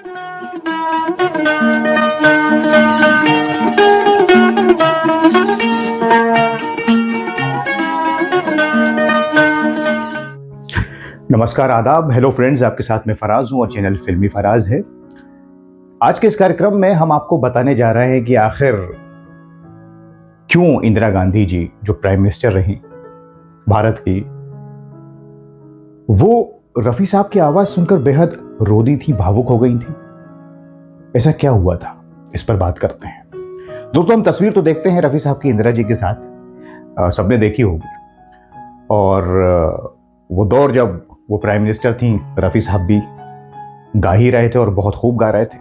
नमस्कार, आदाब, hello friends. आपके साथ में फराज हूं और चैनल फिल्मी फराज है। आज के इस कार्यक्रम में हम आपको बताने जा रहे हैं कि आखिर क्यों इंदिरा गांधी जी, जो प्राइम मिनिस्टर रही भारत की, वो रफी साहब की आवाज सुनकर बेहद रो दी थी, भावुक हो गई थी। ऐसा क्या हुआ था, इस पर बात करते हैं। दोस्तों, हम तस्वीर तो देखते हैं रफी साहब की इंदिरा जी के साथ, सबने देखी होगी। और वो दौर जब वो प्राइम मिनिस्टर थी, रफी साहब भी गा ही रहे थे और बहुत खूब गा रहे थे।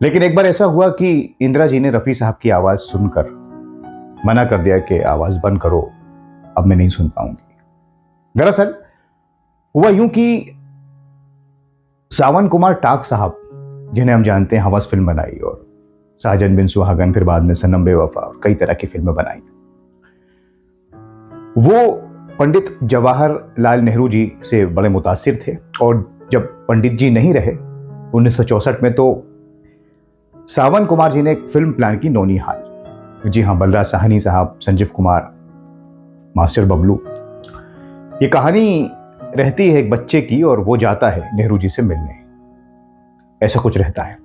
लेकिन एक बार ऐसा हुआ कि इंदिरा जी ने रफी साहब की आवाज सुनकर मना कर दिया कि आवाज बंद करो, अब मैं नहीं सुन पाऊंगी। दरअसल हुआ यूं कि सावन कुमार टाक साहब, जिन्हें हम जानते हैं हवस फिल्म बनाई और साजन बिन सुहागन, फिर बाद में सनम बेवफा और कई तरह की फिल्में बनाई, वो पंडित जवाहरलाल नेहरू जी से बड़े मुतासिर थे। और जब पंडित जी नहीं रहे 1964 में, तो सावन कुमार जी ने एक फिल्म प्लान की, नौनिहाल। जी हाँ, बलराज साहनी साहब, संजीव कुमार, मास्टर बबलू। ये कहानी रहती है एक बच्चे की और वो जाता है नेहरू जी से मिलने, ऐसा कुछ रहता है।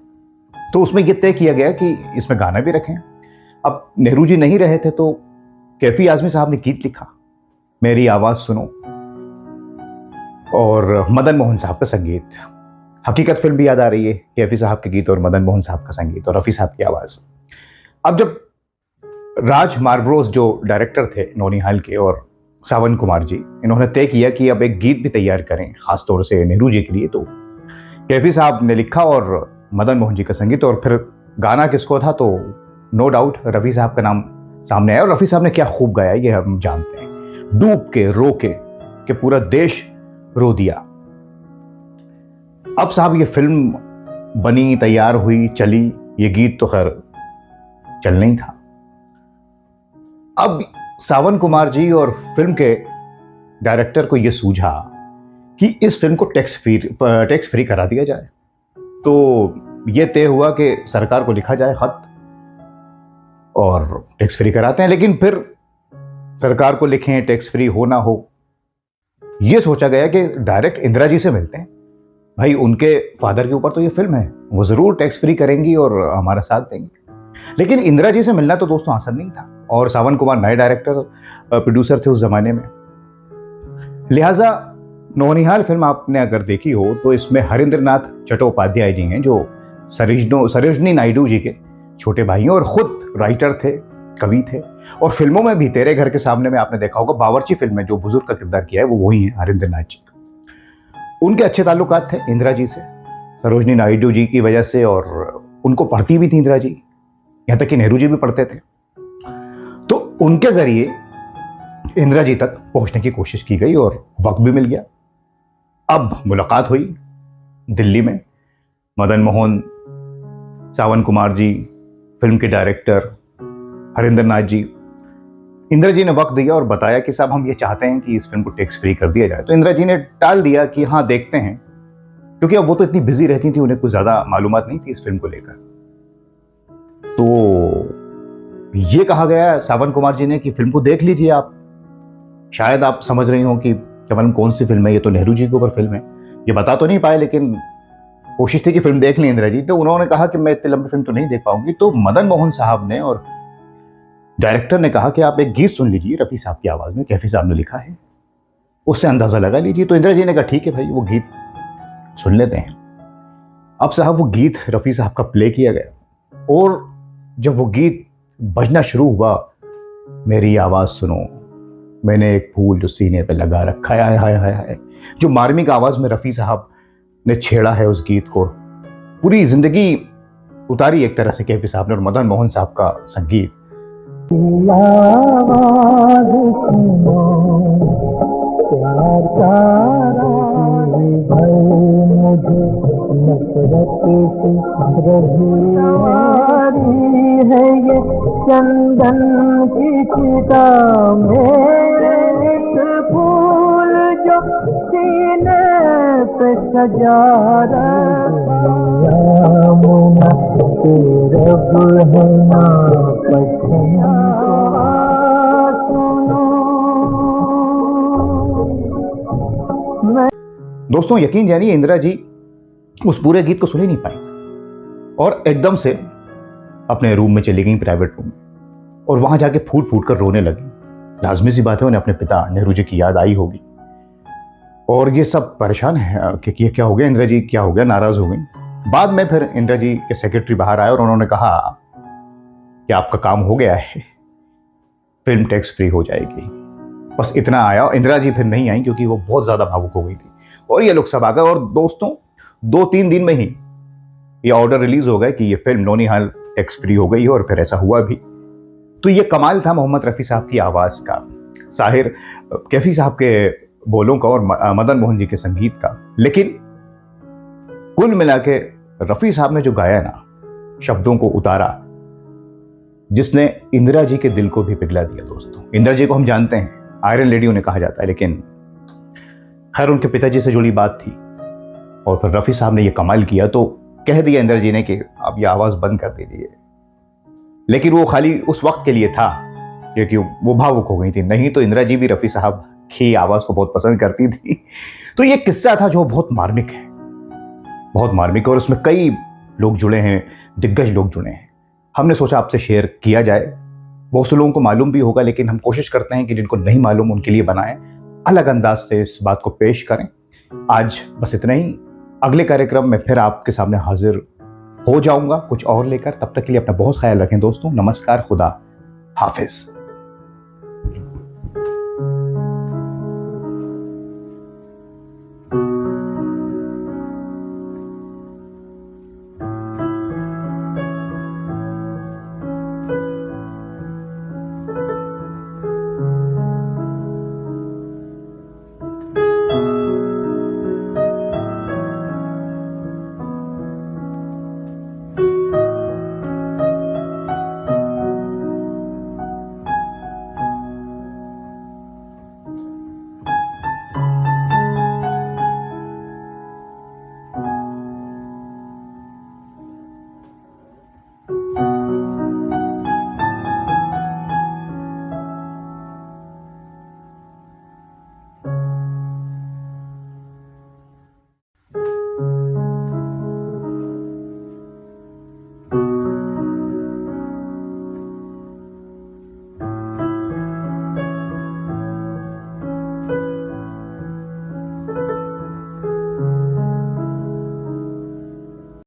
तो उसमें यह तय किया गया कि इसमें गाना भी रखें। अब नेहरू जी नहीं रहे थे तो कैफी आजमी साहब ने गीत लिखा, मेरी आवाज सुनो, और मदन मोहन साहब का संगीत। हकीकत फिल्म भी याद आ रही है, कैफी साहब के गीत और मदन मोहन साहब का संगीत और रफी साहब की आवाज। अब जब राज मार्ब्रोस जो डायरेक्टर थे नौनिहाल के, और सावन कुमार जी, इन्होंने तय किया कि अब एक गीत भी तैयार करें खासतौर से नेहरू जी के लिए, तो कैफी साहब ने लिखा और मदन मोहन जी का संगीत। और फिर गाना किसको था, तो नो डाउट रफी साहब का नाम सामने आया। और रफी साहब ने क्या खूब गाया ये हम जानते हैं, डूब के रो के पूरा देश रो दिया। अब साहब ये फिल्म बनी, तैयार हुई, चली, ये गीत तो खैर चलना ही था। अब सावन कुमार जी और फिल्म के डायरेक्टर को यह सूझा कि इस फिल्म को टैक्स फ्री करा दिया जाए। तो यह तय हुआ कि सरकार को लिखा जाए खत और टैक्स फ्री कराते हैं। लेकिन फिर सरकार को लिखें, टैक्स फ्री हो ना हो, यह सोचा गया कि डायरेक्ट इंदिरा जी से मिलते हैं। भाई, उनके फादर के ऊपर तो यह फिल्म है, वो जरूर टैक्स फ्री करेंगी और हमारा साथ देंगे। लेकिन इंदिरा जी से मिलना तो दोस्तों आसान नहीं था, और सावन कुमार नए डायरेक्टर प्रोड्यूसर थे उस जमाने में। लिहाजा नौनिहाल फिल्म आपने अगर देखी हो तो इसमें हरिंद्र नाथ चट्टोपाध्याय जी हैं, जो सरोजनी नायडू जी के छोटे भाई हैं और खुद राइटर थे, कवि थे। और फिल्मों में भी तेरे घर के सामने में आपने देखा होगा, बावर्ची फिल्म में जो बुजुर्ग का किरदार किया है वो वही है, हरिंद्र नाथ जी। उनके अच्छे ताल्लुकात थे इंदिरा जी से, सरोजनी नायडू जी की वजह से, और उनको पढ़ती भी थी इंदिरा जी, यहां तक कि नेहरू जी भी पढ़ते थे। तो उनके जरिए इंदिरा जी तक पहुंचने की कोशिश की गई और वक्त भी मिल गया। अब मुलाकात हुई दिल्ली में, मदन मोहन, सावन कुमार जी, फिल्म के डायरेक्टर हरिंद्र नाथ जी। इंदिरा जी ने वक्त दिया और बताया कि साहब हम ये चाहते हैं कि इस फिल्म को टैक्स फ्री कर दिया जाए। तो इंदिरा जी ने टाल दिया कि हाँ देखते हैं, क्योंकि अब वो तो इतनी बिजी रहती थी, उन्हें कुछ ज्यादा मालूमात नहीं थी इस फिल्म को लेकर। तो ये कहा गया सावन कुमार जी ने कि फिल्म को देख लीजिए आप, शायद आप समझ रही हो कि केवल कौन सी फिल्म है, ये तो नेहरू जी के ऊपर फिल्म है। ये बता तो नहीं पाए, लेकिन कोशिश थी कि फिल्म देख ली इंदिरा जी। तो उन्होंने कहा कि मैं इतनी लंबी फिल्म तो नहीं देख पाऊंगी। तो मदन मोहन साहब ने और डायरेक्टर ने कहा कि आप एक गीत सुन लीजिए रफी साहब की आवाज में, कैफी साहब ने लिखा है, उससे अंदाजा लगा लीजिए। तो इंदिरा जी ने कहा ठीक है भाई, वो गीत सुन लेते हैं। अब साहब वो गीत रफी साहब का प्ले किया गया, और जब वो गीत बजना शुरू हुआ, मेरी आवाज सुनो, मैंने एक फूल जो सीने पे लगा रखा है, हाय हाय हाय, जो मार्मिक आवाज में रफी साहब ने छेड़ा है उस गीत को, पूरी जिंदगी उतारी एक तरह से कैफी साहब ने। और मदन मोहन साहब का संगीत, आवाज सुनो, प्यार का मुझे नफरत से है ये चंदन की चिता, मेरे एक फूल जो सीने पे सजा रखा। रब है ना पसंद दोस्तों यकीन जानिए इंदिरा जी उस पूरे गीत को सुन ही नहीं पाई और एकदम से अपने रूम में चली गई, प्राइवेट रूम में, और वहां जाके फूट फूट कर रोने लगी। लाजमी सी बात है उन्हें अपने पिता नेहरू जी की याद आई होगी और ये सब परेशान है कि ये क्या हो गया, इंदिरा जी क्या हो गया, नाराज हो गई। बाद में फिर इंदिरा जी के सेक्रेटरी बाहर आए और उन्होंने कहा कि आपका काम हो गया है, फिल्म टैक्स फ्री हो जाएगी। बस इतना आया। इंदिरा जी फिर नहीं आई क्योंकि वो बहुत ज्यादा भावुक हो गई थी और ये लोग सब आ गए और दोस्तों 2-3 दिन में ही ये ऑर्डर रिलीज हो गए कि ये फिल्म नौनिहाल टैक्स फ्री हो गई है और फिर ऐसा हुआ भी। तो ये कमाल था मोहम्मद रफ़ी साहब की आवाज़ का, साहिर कैफी साहब के बोलों का और मदन मोहन जी के संगीत का। लेकिन कुल मिला के रफ़ी साहब ने जो गाया ना, शब्दों को उतारा, जिसने इंदिरा जी के दिल को भी पिघला दिया। दोस्तों इंदिरा जी को हम जानते हैं, आयरन लेडी उन्हें कहा जाता है, लेकिन खैर उनके पिताजी से जुड़ी बात थी और फिर रफ़ी साहब ने ये कमाल किया तो कह दिया इंदिरा जी ने कि आप ये आवाज़ बंद कर दीजिए। लेकिन वो खाली उस वक्त के लिए था क्योंकि वो भावुक हो गई थी, नहीं तो इंदिरा जी भी रफ़ी साहब की आवाज़ को बहुत पसंद करती थी। तो ये किस्सा था जो बहुत मार्मिक है, बहुत मार्मिक, और उसमें कई लोग जुड़े हैं, दिग्गज लोग जुड़े हैं। हमने सोचा आपसे शेयर किया जाए। बहुत से लोगों को मालूम भी होगा, लेकिन हम कोशिश करते हैं कि जिनको नहीं मालूम उनके लिए बनाएं, अलग अंदाज से इस बात को पेश करें। आज बस इतना ही। अगले कार्यक्रम में फिर आपके सामने हाजिर हो जाऊंगा कुछ और लेकर। तब तक के लिए अपना बहुत ख्याल रखें दोस्तों। नमस्कार, खुदा हाफिज।